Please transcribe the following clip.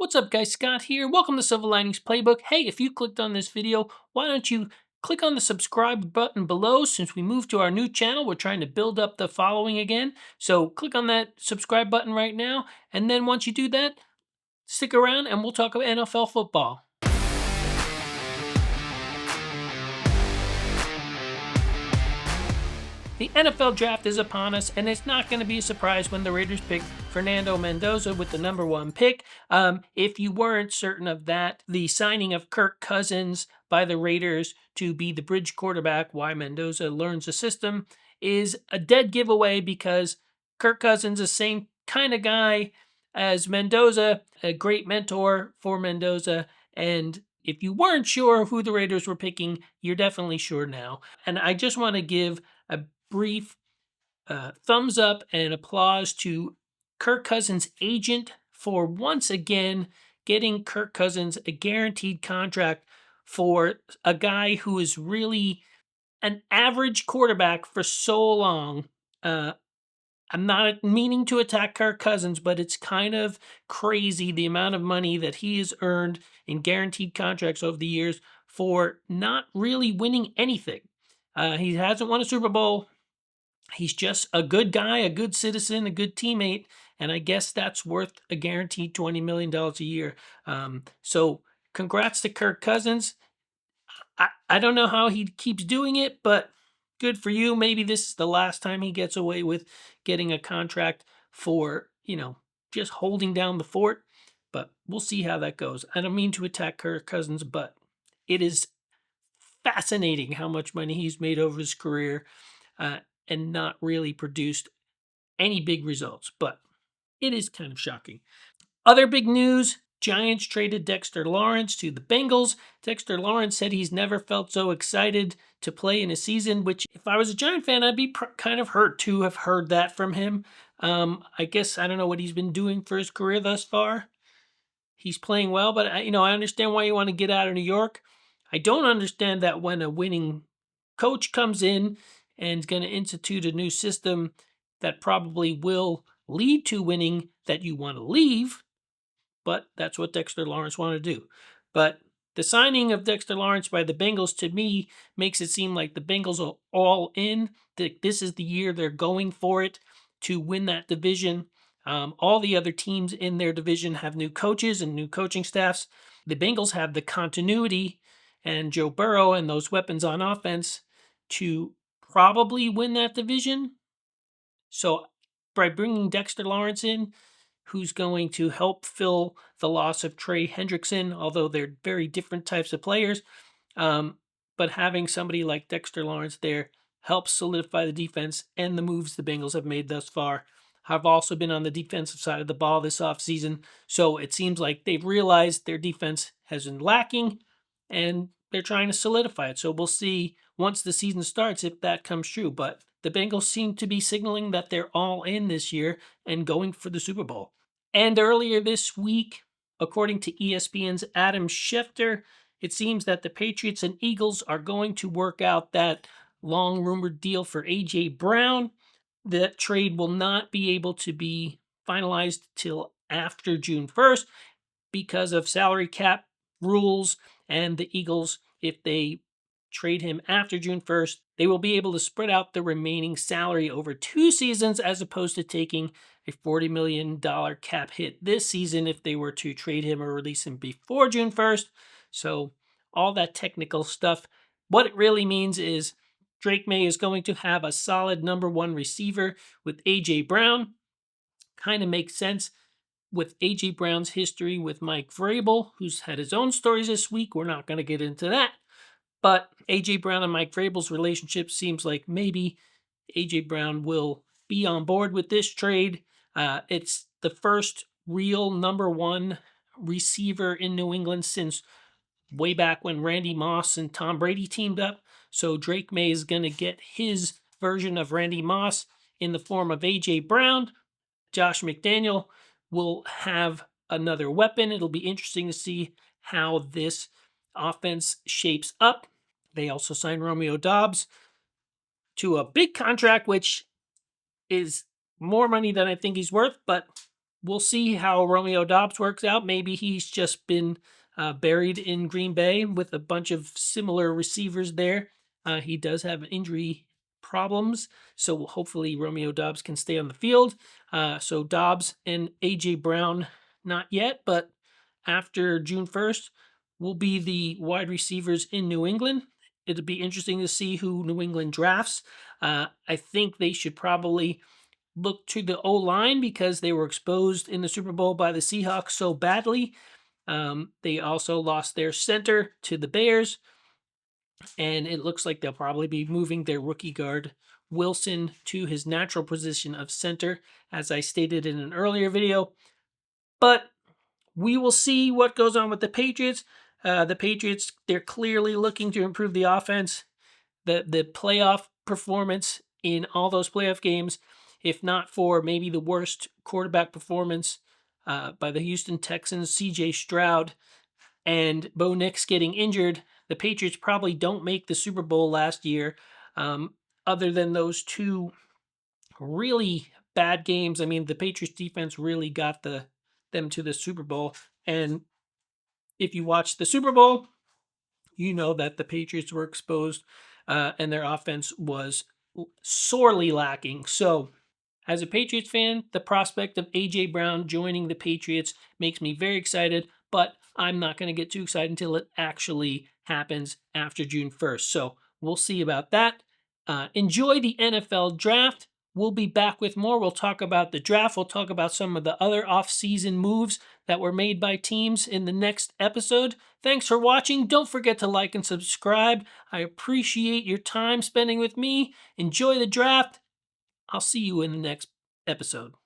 What's up, guys? Scott here. Welcome to Silver Linings Playbook. Hey, if you clicked on this video, why don't you click on the subscribe button below? Since we moved to our new channel, we're trying to build up the following again. So click on that subscribe button right now. And then once you do that, stick around and we'll talk about NFL football. The NFL draft is upon us, and it's not going to be a surprise when the Raiders pick Fernando Mendoza with the number 1 pick. If you weren't certain of that, the signing of Kirk Cousins by the Raiders to be the bridge quarterback while Mendoza learns the system is a dead giveaway because Kirk Cousins is the same kind of guy as Mendoza, a great mentor for Mendoza, and if you weren't sure who the Raiders were picking, you're definitely sure now. And I just want to give a brief thumbs up and applause to Kirk Cousins' agent for once again getting Kirk Cousins a guaranteed contract for a guy who is really an average quarterback for so long. I'm not meaning to attack Kirk Cousins, but it's kind of crazy the amount of money that he has earned in guaranteed contracts over the years for not really winning anything. He hasn't won a Super Bowl. He's just a good guy, a good citizen, a good teammate, and I guess that's worth a guaranteed $20 million a year. So congrats to Kirk Cousins. I don't know how he keeps doing it, but good for you. Maybe this is the last time he gets away with getting a contract for, just holding down the fort, but we'll see how that goes. I don't mean to attack Kirk Cousins, but it is fascinating how much money he's made over his career. And not really produced any big results, but it is kind of shocking. Other big news, Giants traded Dexter Lawrence to the Bengals. Dexter Lawrence said he's never felt so excited to play in a season, which if I was a Giant fan, I'd be kind of hurt to have heard that from him. I guess I don't know what he's been doing for his career thus far. He's playing well, but I understand why you want to get out of New York. I don't understand that when a winning coach comes in and is going to institute a new system that probably will lead to winning, that you want to leave. But that's what Dexter Lawrence wanted to do. But the signing of Dexter Lawrence by the Bengals, to me, makes it seem like the Bengals are all in. That this is the year they're going for it to win that division. All the other teams in their division have new coaches and new coaching staffs. The Bengals have the continuity and Joe Burrow and those weapons on offense to probably win that division. So by bringing Dexter Lawrence in, who's going to help fill the loss of Trey Hendrickson, although they're very different types of players, but having somebody like Dexter Lawrence there helps solidify the defense, and the moves the Bengals have made thus far have also been on the defensive side of the ball this offseason. So it seems like they've realized their defense has been lacking, and they're trying to solidify it. So we'll see once the season starts if that comes true. But the Bengals seem to be signaling that they're all in this year and going for the Super Bowl. And earlier this week, according to ESPN's Adam Schefter, it seems that the Patriots and Eagles are going to work out that long rumored deal for A.J. Brown. That trade will not be able to be finalized till after June 1st because of salary cap rules, and the Eagles, if they trade him after June 1st, they will be able to spread out the remaining salary over 2 seasons as opposed to taking a $40 million cap hit this season if they were to trade him or release him before June 1st. So all that technical stuff, what it really means is Drake May is going to have a solid number 1 receiver with A.J. Brown. Kind of makes sense with A.J. Brown's history with Mike Vrabel, who's had his own stories this week. We're not going to get into that. But A.J. Brown and Mike Vrabel's relationship seems like maybe A.J. Brown will be on board with this trade. It's the first real number 1 receiver in New England since way back when Randy Moss and Tom Brady teamed up. So Drake May is going to get his version of Randy Moss in the form of A.J. Brown. Josh McDaniel will have another weapon. It'll be interesting to see how this offense shapes up. They also signed Romeo Doubs to a big contract, which is more money than I think he's worth, but we'll see how Romeo Dobbs works out. Maybe he's just been buried in Green Bay with a bunch of similar receivers there. He does have injury problems, so hopefully Romeo Dobbs can stay on the field. So Dobbs and A.J. Brown, not yet, but after June 1st, will be the wide receivers in New England. It'll be interesting to see who New England drafts. I think they should probably look to the O line because they were exposed in the Super Bowl by the Seahawks so badly. They also lost their center to the Bears, and it looks like they'll probably be moving their rookie guard Wilson to his natural position of center, as I stated in an earlier video. But we will see what goes on with the Patriots. The Patriots, they're clearly looking to improve the offense. The playoff performance in all those playoff games, if not for maybe the worst quarterback performance by the Houston Texans, C.J. Stroud, and Bo Nix getting injured, the Patriots probably don't make the Super Bowl last year. Other than those two really bad games, I mean, the Patriots defense really got them to the Super Bowl. And if you watch the Super Bowl, you know that the Patriots were exposed and their offense was sorely lacking. So, as a Patriots fan, the prospect of A.J. Brown joining the Patriots makes me very excited, but I'm not going to get too excited until it actually happens after June 1st. So, we'll see about that. Enjoy the NFL draft. We'll be back with more. We'll talk about the draft. We'll talk about some of the other off-season moves that were made by teams in the next episode. Thanks for watching. Don't forget to like and subscribe. I appreciate your time spending with me. Enjoy the draft. I'll see you in the next episode.